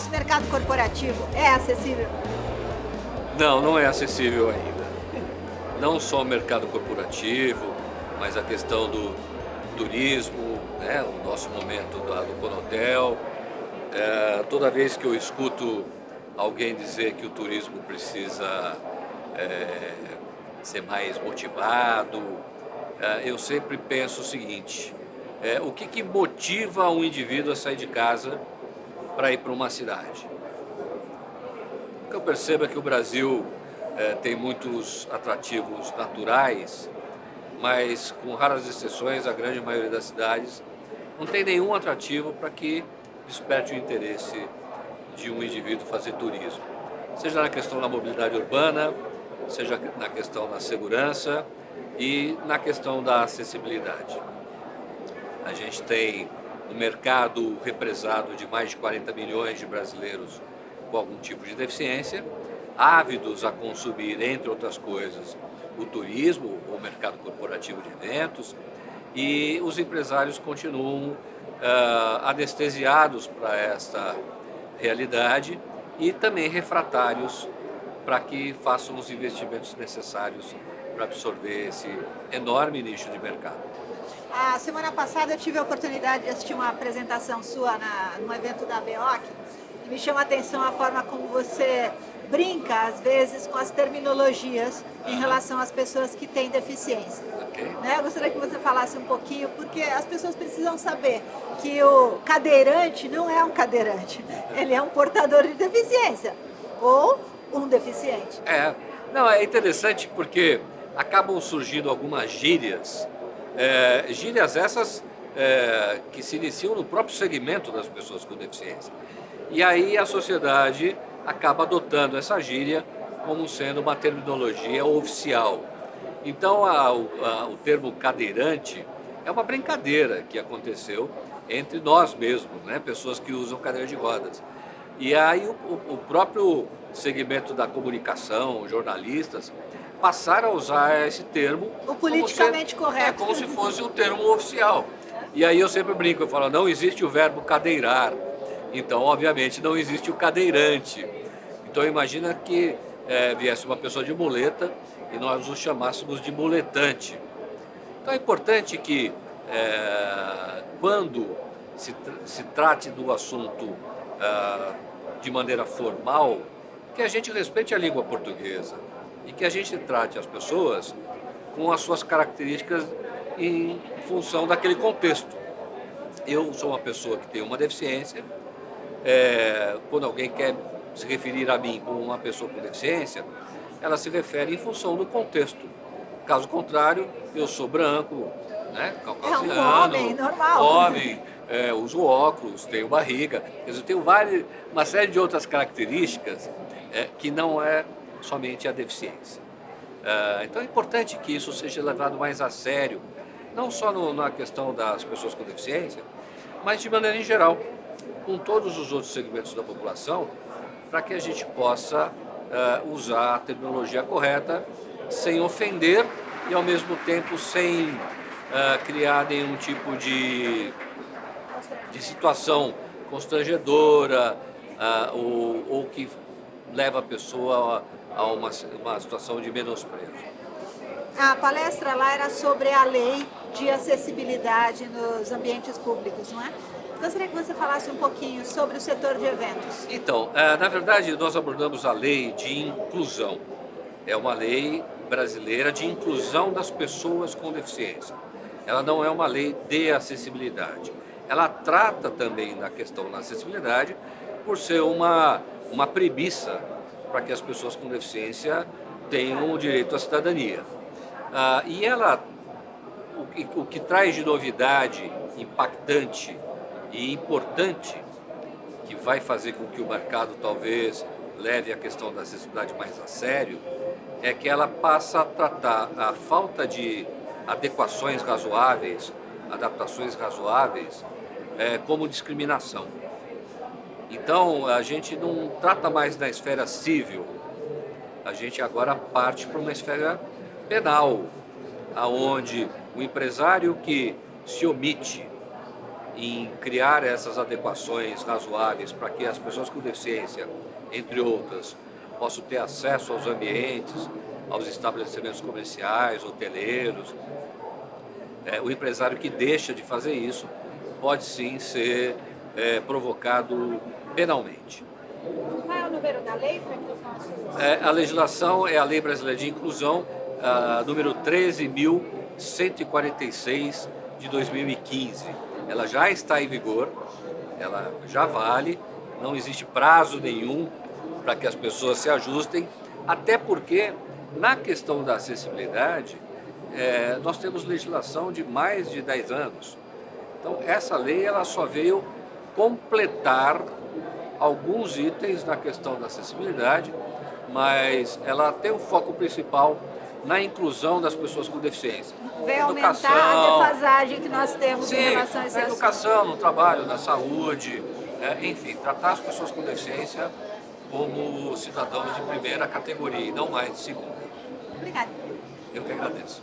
nosso mercado corporativo é acessível? Não, não é acessível ainda. Não só o mercado corporativo, mas a questão do turismo, né? O nosso momento do Conotel. Toda vez que eu escuto alguém dizer que o turismo precisa é, ser mais motivado, eu sempre penso o seguinte: o que motiva um indivíduo a sair de casa para ir para uma cidade? O que eu percebo é que o Brasil tem muitos atrativos naturais, mas com raras exceções, a grande maioria das cidades não tem nenhum atrativo para que desperte o interesse de um indivíduo fazer turismo. Seja na questão da mobilidade urbana, seja na questão da segurança e na questão da acessibilidade. A gente tem um mercado represado de mais de 40 milhões de brasileiros com algum tipo de deficiência, ávidos a consumir, entre outras coisas, o turismo, o mercado corporativo de eventos, e os empresários continuam anestesiados para esta realidade e também refratários para que façam os investimentos necessários para absorver esse enorme nicho de mercado. A semana passada eu tive a oportunidade de assistir uma apresentação sua num evento da BEOC e me chama a atenção a forma como você brinca, às vezes, com as terminologias em relação às pessoas que têm deficiência. Okay. Né? Eu gostaria que você falasse um pouquinho, porque as pessoas precisam saber que o cadeirante não é um cadeirante, ele é um portador de deficiência ou um deficiente. Não, é interessante porque acabam surgindo algumas gírias, gírias essas que se iniciam no próprio segmento das pessoas com deficiência. E aí a sociedade acaba adotando essa gíria como sendo uma terminologia oficial. Então o termo cadeirante é uma brincadeira que aconteceu entre nós mesmos, né? Pessoas que usam cadeira de rodas. E aí o próprio segmento da comunicação, jornalistas, passaram a usar esse termo o politicamente correto. Como se fosse um termo oficial. E aí eu sempre brinco, eu falo, não existe o verbo cadeirar, então obviamente não existe o cadeirante. Então imagina que viesse uma pessoa de muleta e nós o chamássemos de muletante. Então é importante que quando se trate do assunto de maneira formal, que a gente respeite a língua portuguesa e que a gente trate as pessoas com as suas características em função daquele contexto. Eu sou uma pessoa que tem uma deficiência, quando alguém quer se referir a mim como uma pessoa com deficiência, ela se refere em função do contexto. Caso contrário, eu sou branco, né, caucasiano, um homem normal. Homem, uso óculos, tenho barriga, quer dizer, eu tenho uma série de outras características que não é somente a deficiência. Então é importante que isso seja levado mais a sério, não só na questão das pessoas com deficiência, mas de maneira em geral, com todos os outros segmentos da população, para que a gente possa usar a terminologia correta, sem ofender e ao mesmo tempo sem criar nenhum tipo de situação constrangedora ou que leva a pessoa a uma situação de menosprezo. A palestra lá era sobre a lei de acessibilidade nos ambientes públicos, não é? Gostaria que você falasse um pouquinho sobre o setor de eventos. Então, na verdade, nós abordamos a lei de inclusão. É uma lei brasileira de inclusão das pessoas com deficiência. Ela não é uma lei de acessibilidade. Ela trata também da questão da acessibilidade por ser uma premissa para que as pessoas com deficiência tenham o direito à cidadania. E ela, o que traz de novidade impactante e importante, que vai fazer com que o mercado talvez leve a questão da acessibilidade mais a sério, é que ela passa a tratar a falta de adequações razoáveis, adaptações razoáveis, como discriminação. Então, a gente não trata mais na esfera civil, a gente agora parte para uma esfera penal, aonde o empresário que se omite em criar essas adequações razoáveis para que as pessoas com deficiência, entre outras, possam ter acesso aos ambientes, aos estabelecimentos comerciais, hoteleiros. O empresário que deixa de fazer isso pode sim ser provocado penalmente. Qual é o número da lei para que os nossos... A legislação é a Lei Brasileira de Inclusão, número 13.146 de 2015. Ela já está em vigor, ela já vale, não existe prazo nenhum para que as pessoas se ajustem, até porque na questão da acessibilidade nós temos legislação de mais de 10 anos. Então essa lei ela só veio completar alguns itens na questão da acessibilidade, mas ela tem um foco principal na inclusão das pessoas com deficiência. Veio aumentar a defasagem que nós temos em relação a esse na educação, no trabalho, na saúde, enfim, tratar as pessoas com deficiência como cidadãos de primeira categoria e não mais de segunda. Obrigada. Eu que agradeço.